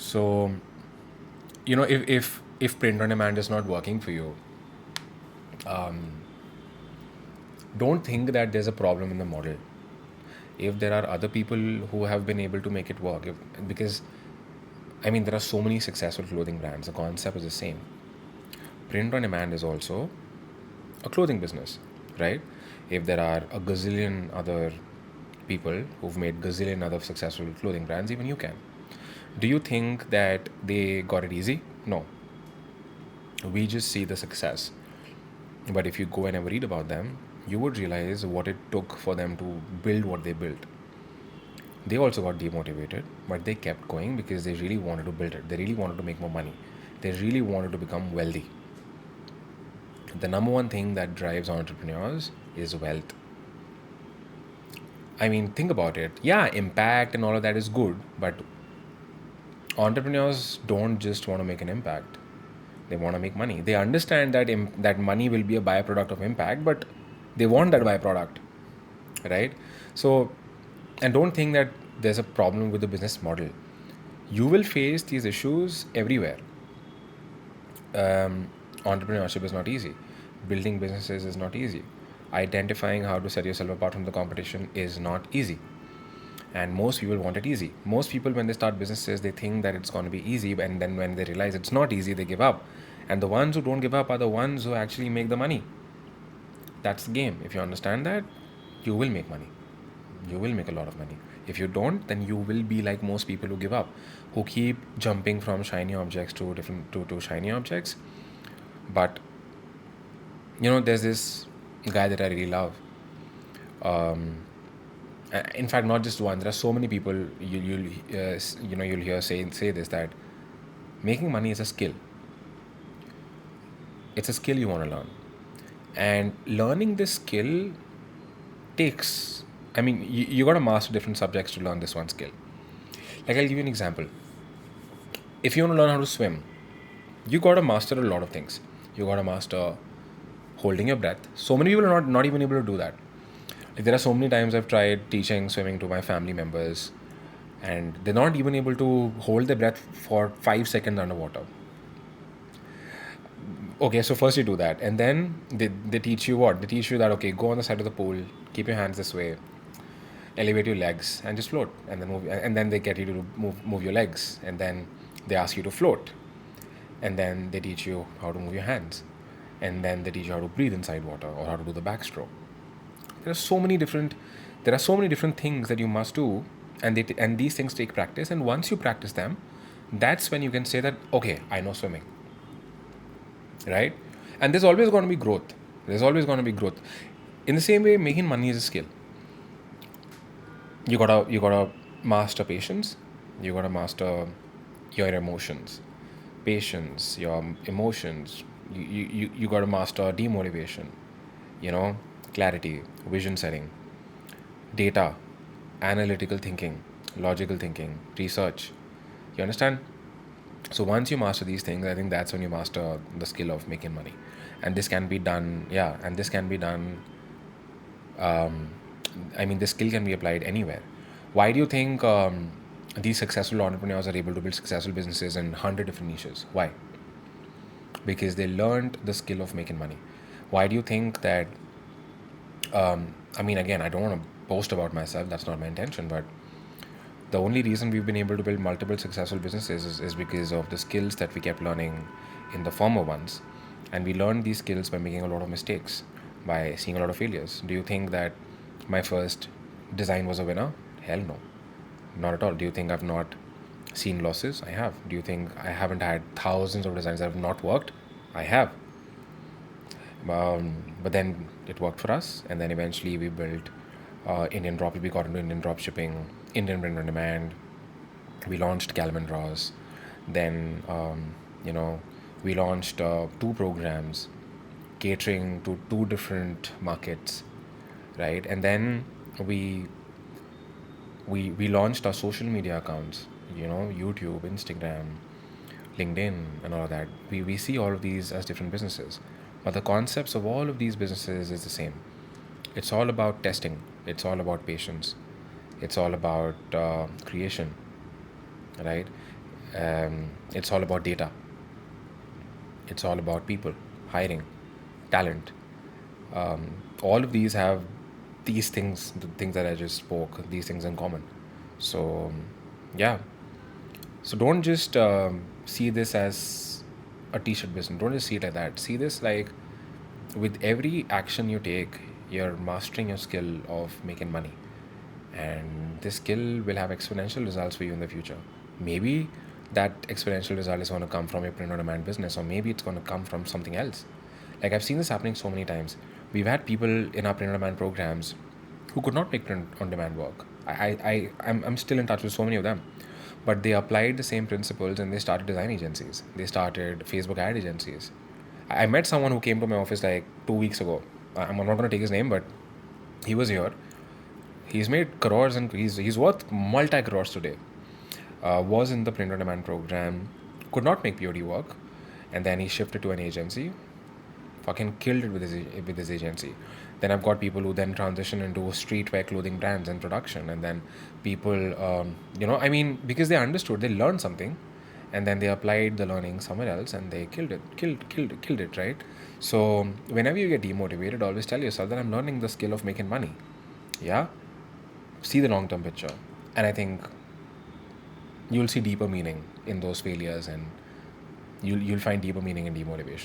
So, if print on demand is not working for you, don't think that there's a problem in the model. If there are other people who have been able to make it work, because there are so many successful clothing brands, the concept is the same. Print on demand is also a clothing business, right? If there are a gazillion other people who've made gazillion other successful clothing brands, even you can. Do you think that they got it easy? No. We just see the success. But if you go and ever read about them, you would realize what it took for them to build what they built. They also got demotivated, but they kept going because they really wanted to build it. They really wanted to make more money. They really wanted to become wealthy. The number one thing that drives entrepreneurs is wealth. Think about it. Yeah, impact and all of that is good, but entrepreneurs don't just want to make an impact. They want to make money. They understand that that money will be a byproduct of impact, but they want that byproduct, right? So, and don't think that there's a problem with the business model. You will face these issues everywhere. Entrepreneurship is not easy. Building businesses is not easy. Identifying how to set yourself apart from the competition is not easy. And most people want it easy. Most people, when they start businesses, they think that it's going to be easy, and then when they realize it's not easy, they give up. And the ones who don't give up are the ones who actually make the money. That's the game. If you understand that, you will make money. You will make a lot of money. If you don't, then you will be like most people who give up, who keep jumping from shiny objects to different to shiny objects. But there's this guy that I really love. In fact, not just one. There are so many people you'll hear say this, that making money is a skill. It's a skill you want to learn, and learning this skill takes. You got to master different subjects to learn this one skill. Like, I'll give you an example. If you want to learn how to swim, you got to master a lot of things. You got to master holding your breath. So many people are not even able to do that. Like, there are so many times I've tried teaching swimming to my family members, and they're not even able to hold their breath for 5 seconds underwater. Okay, so first you do that, and then they teach you what? They teach you that, okay, go on the side of the pool, keep your hands this way, elevate your legs, and just float, and then move. And then they get you to move your legs, and then they ask you to float, and then they teach you how to move your hands, and then they teach you how to breathe inside water or how to do the backstroke. There are so many different things that you must do, and these things take practice. And once you practice them, that's when you can say that, okay, I know swimming, right? And there's always going to be growth. In the same way, making money is a skill. You gotta master patience. You gotta master your emotions, patience, your emotions. You gotta master demotivation. Clarity, vision setting, data, analytical thinking, logical thinking, research. You understand? So once you master these things, I think that's when you master the skill of making money. And this can be done, this skill can be applied anywhere. Why do you think these successful entrepreneurs are able to build successful businesses in 100 different niches? Why? Because they learned the skill of making money. Why do you think that again, I don't want to boast about myself, that's not my intention, but the only reason we've been able to build multiple successful businesses is because of the skills that we kept learning in the former ones. And we learned these skills by making a lot of mistakes, by seeing a lot of failures. Do you think that my first design was a winner? Hell no. Not at all. Do you think I've not seen losses? I have. Do you think I haven't had thousands of designs that have not worked? I have. But then it worked for us, and then eventually we built we got into Indian drop shipping, Indian print on demand. We launched Calvin Ross. Then we launched 2 programs catering to 2 different markets, right? And then we launched our social media accounts, YouTube, Instagram, LinkedIn, and all of that. We see all of these as different businesses, but the concepts of all of these businesses is the same. It's all about testing. It's all about patience. It's all about creation, right? It's all about data. It's all about people, hiring, talent. All of these have these things, the things that I just spoke, these things in common. So, yeah. So don't just see this as a t-shirt business. Don't just see it like that. See this like with every action you take, you're mastering your skill of making money, and this skill will have exponential results for you in the future. Maybe that exponential result is going to come from your print on demand business, or maybe it's going to come from something else. Like I've seen this happening so many times. We've had people in our print on demand programs who could not make print on demand work. I'm still in touch with so many of them, but they applied the same principles and they started design agencies. They started Facebook ad agencies. I met someone who came to my office like 2 weeks ago. I'm not going to take his name, but he was here. He's made crores and he's worth multi crores today. Was in the print on demand program, could not make POD work, and then he shifted to an agency. Fucking killed it with his agency. Then I've got people who then transition into streetwear clothing brands and production, and then people, I mean, because they understood, they learned something, and then they applied the learning somewhere else, and they killed it, right? So whenever you get demotivated, always tell yourself that I'm learning the skill of making money. Yeah, see the long term picture, and I think you'll see deeper meaning in those failures, and you'll find deeper meaning in demotivation.